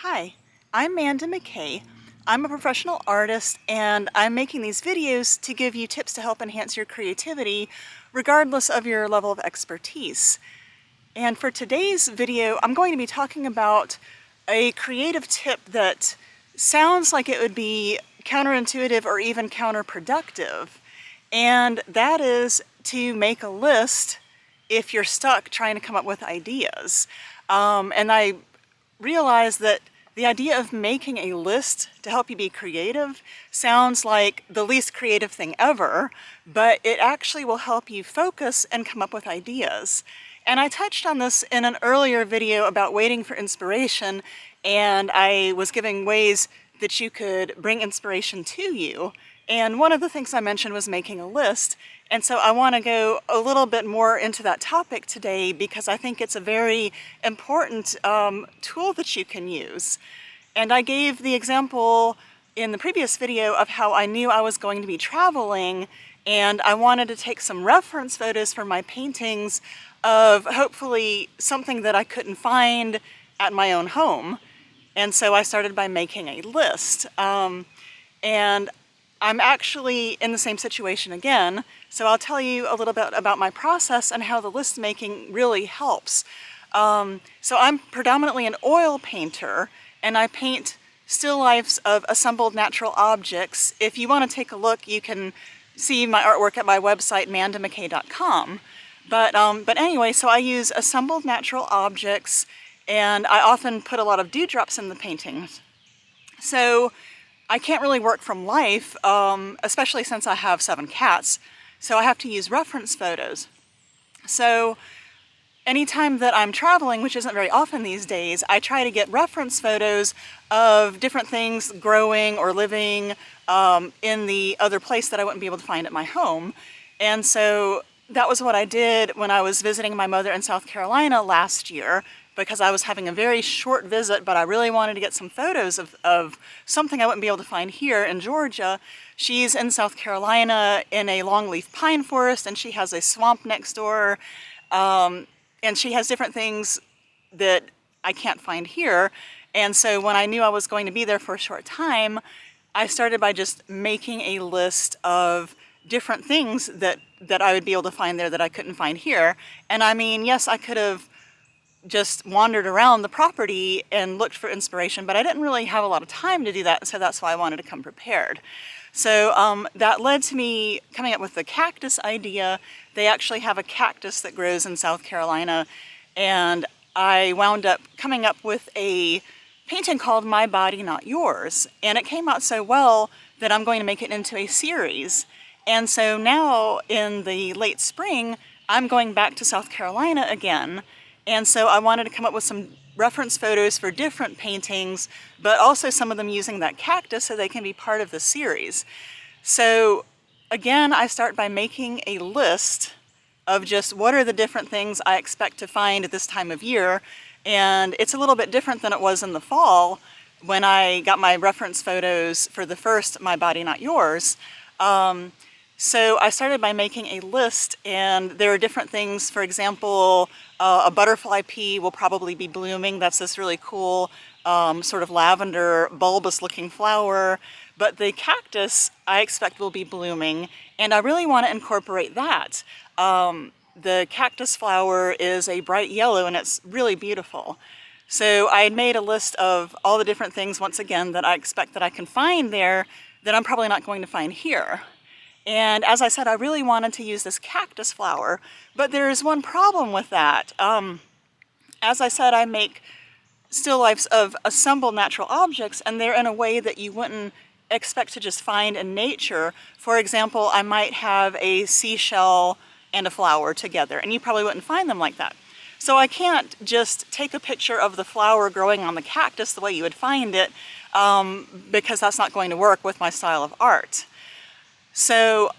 Hi, I'm Amanda McKay. I'm a professional artist and I'm making these videos to give you tips to help enhance your creativity regardless of your level of expertise. And for today's video, I'm going to be talking about a creative tip that sounds like it would be counterintuitive or even counterproductive. And that is to make a list if you're stuck trying to come up with ideas. And I realized that the idea of making a list to help you be creative sounds like the least creative thing ever, but it actually will help you focus and come up with ideas. And I touched on this in an earlier video about waiting for inspiration, and I was giving ways that you could bring inspiration to you. And one of the things I mentioned was making a list. And so I want to go a little bit more into that topic today because I think it's a very important tool that you can use. And I gave the example in the previous video of how I knew I was going to be traveling and I wanted to take some reference photos for my paintings of hopefully something that I couldn't find at my own home. And so I started by making a list. And I'm actually in the same situation again, so I'll tell you a little bit about my process and how the list making really helps. So I'm predominantly an oil painter, and I paint still lifes of assembled natural objects. If you want to take a look, you can see my artwork at my website, mandamckay.com. But anyway, so I use assembled natural objects, and I often put a lot of dewdrops in the paintings. So I can't really work from life, especially since I have 7 cats, so I have to use reference photos. So anytime that I'm traveling, which isn't very often these days, I try to get reference photos of different things growing or living in the other place that I wouldn't be able to find at my home. And so that was what I did when I was visiting my mother in South Carolina last year, because I was having a very short visit, but I really wanted to get some photos of something I wouldn't be able to find here in Georgia. She's in South Carolina in a longleaf pine forest, and she has a swamp next door, and she has different things that I can't find here. And so when I knew I was going to be there for a short time, I started by just making a list of different things that I would be able to find there that I couldn't find here. And I mean, yes, I could have just wandered around the property and looked for inspiration, but I didn't really have a lot of time to do that, so that's why I wanted to come prepared. So that led to me coming up with the cactus idea. They actually have a cactus that grows in South Carolina, and I wound up coming up with a painting called My Body, Not Yours, and it came out so well that I'm going to make it into a series. And so now in the late spring, I'm going back to South Carolina again. And so I wanted to come up with some reference photos for different paintings, but also some of them using that cactus so they can be part of the series. So again, I start by making a list of just what are the different things I expect to find at this time of year. And it's a little bit different than it was in the fall when I got my reference photos for the first My Body, Not Yours. So I started by making a list, and there are different things. For example, a butterfly pea will probably be blooming. That's this really cool sort of lavender bulbous looking flower. But the cactus I expect will be blooming, and I really want to incorporate that. The cactus flower is a bright yellow, and it's really beautiful. So I had made a list of all the different things, once again, that I expect that I can find there that I'm probably not going to find here. And as I said, I really wanted to use this cactus flower, but there is one problem with that. As I said, I make still lifes of assembled natural objects, and they're in a way that you wouldn't expect to just find in nature. For example, I might have a seashell and a flower together, and you probably wouldn't find them like that. So I can't just take a picture of the flower growing on the cactus the way you would find it, because that's not going to work with my style of art. So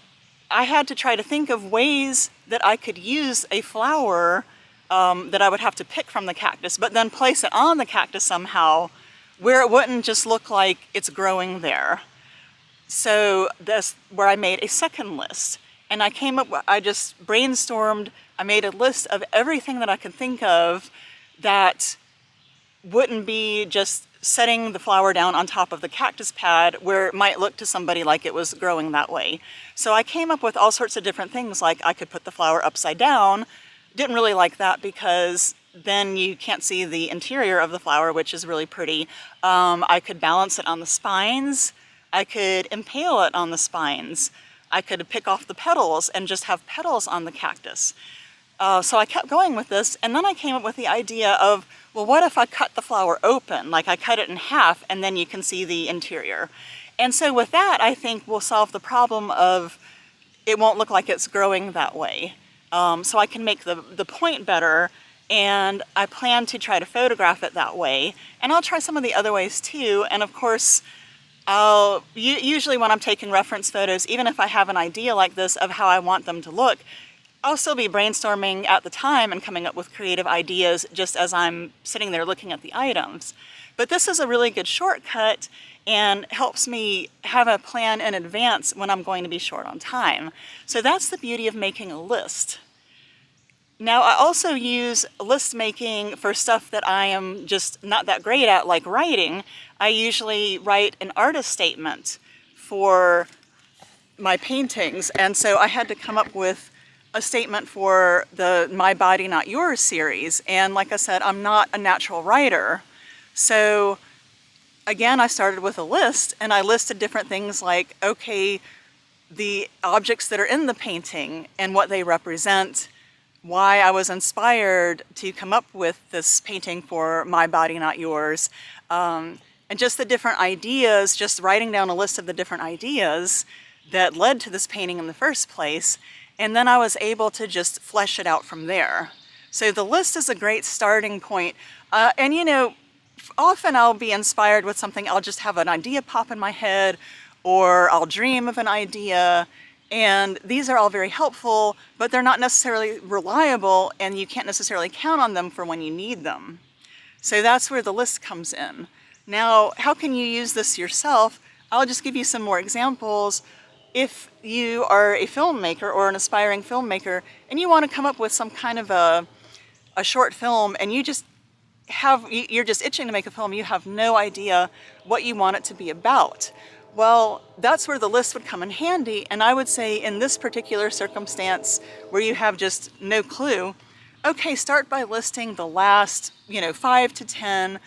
I had to try to think of ways that I could use a flower that I would have to pick from the cactus, but then place it on the cactus somehow where it wouldn't just look like it's growing there. So that's where I made a second list. And I just brainstormed, I made a list of everything that I could think of that wouldn't be just setting the flower down on top of the cactus pad where it might look to somebody like it was growing that way. So I came up with all sorts of different things, like I could put the flower upside down. Didn't really like that because then you can't see the interior of the flower, which is really pretty. I could balance it on the spines. I could impale it on the spines. I could pick off the petals and just have petals on the cactus. So I kept going with this, and then I came up with the idea of, well, what if I cut the flower open? Like I cut it in half and then you can see the interior. And so with that, I think we'll solve the problem of it won't look like it's growing that way. So I can make the point better, and I plan to try to photograph it that way. And I'll try some of the other ways too. And of course, usually when I'm taking reference photos, even if I have an idea like this of how I want them to look, I'll still be brainstorming at the time and coming up with creative ideas just as I'm sitting there looking at the items. But this is a really good shortcut and helps me have a plan in advance when I'm going to be short on time. So that's the beauty of making a list. Now, I also use list making for stuff that I am just not that great at, like writing. I usually write an artist statement for my paintings, and so I had to come up with a statement for the My Body Not Yours series. And like I said, I'm not a natural writer. So again, I started with a list, and I listed different things like, okay, the objects that are in the painting and what they represent, why I was inspired to come up with this painting for My Body Not Yours, and just the different ideas, just writing down a list of the different ideas that led to this painting in the first place. And then I was able to just flesh it out from there. So the list is a great starting point. And you know, often I'll be inspired with something, I'll just have an idea pop in my head, or I'll dream of an idea. And these are all very helpful, but they're not necessarily reliable, and you can't necessarily count on them for when you need them. So that's where the list comes in. Now, how can you use this yourself? I'll just give you some more examples. If you are a filmmaker or an aspiring filmmaker and you want to come up with some kind of a short film, and you're just itching to make a film, you have no idea what you want it to be about. Well, that's where the list would come in handy. And I would say in this particular circumstance where you have just no clue, okay, start by listing the last, 5 to 10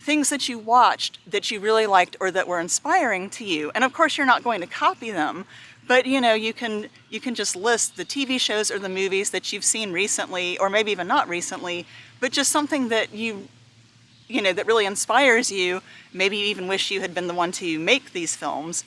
things that you watched that you really liked or that were inspiring to you. And of course, you're not going to copy them, but you can just list the TV shows or the movies that you've seen recently, or maybe even not recently, but just something that that really inspires you. Maybe you even wish you had been the one to make these films.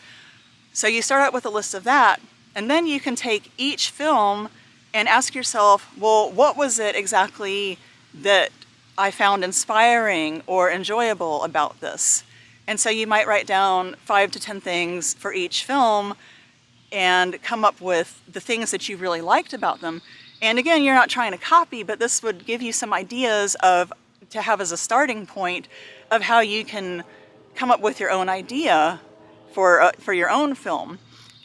So you start out with a list of that, and then you can take each film and ask yourself, well, what was it exactly that I found inspiring or enjoyable about this? And so you might write down 5 to 10 things for each film and come up with the things that you really liked about them. And again, you're not trying to copy, but this would give you some ideas to have as a starting point of how you can come up with your own idea for your own film.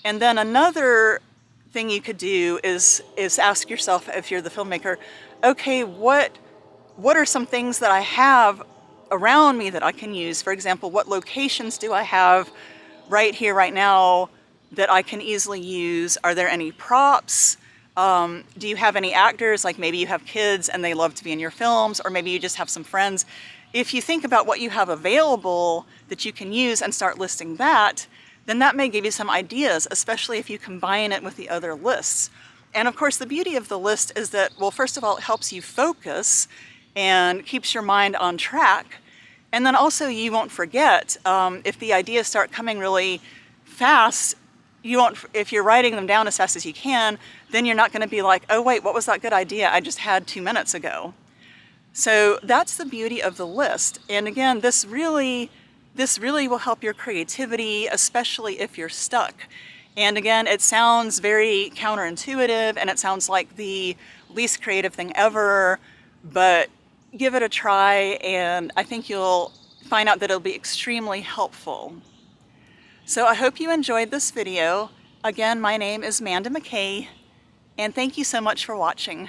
And then another thing you could do is ask yourself, if you're the filmmaker, okay, what are some things that I have around me that I can use? For example, what locations do I have right here, right now, that I can easily use? Are there any props? Do you have any actors? Like maybe you have kids and they love to be in your films, or maybe you just have some friends. If you think about what you have available that you can use and start listing that, then that may give you some ideas, especially if you combine it with the other lists. And of course, the beauty of the list is that, well, first of all, it helps you focus and keeps your mind on track. And then also you won't forget. If the ideas start coming really fast, if you're writing them down as fast as you can, then you're not going to be like, oh wait, what was that good idea I just had 2 minutes ago? So that's the beauty of the list. And again, this really will help your creativity, especially if you're stuck. And again, it sounds very counterintuitive and it sounds like the least creative thing ever, but give it a try, and I think you'll find out that it'll be extremely helpful. So I hope you enjoyed this video. Again, my name is Amanda McKay, and thank you so much for watching.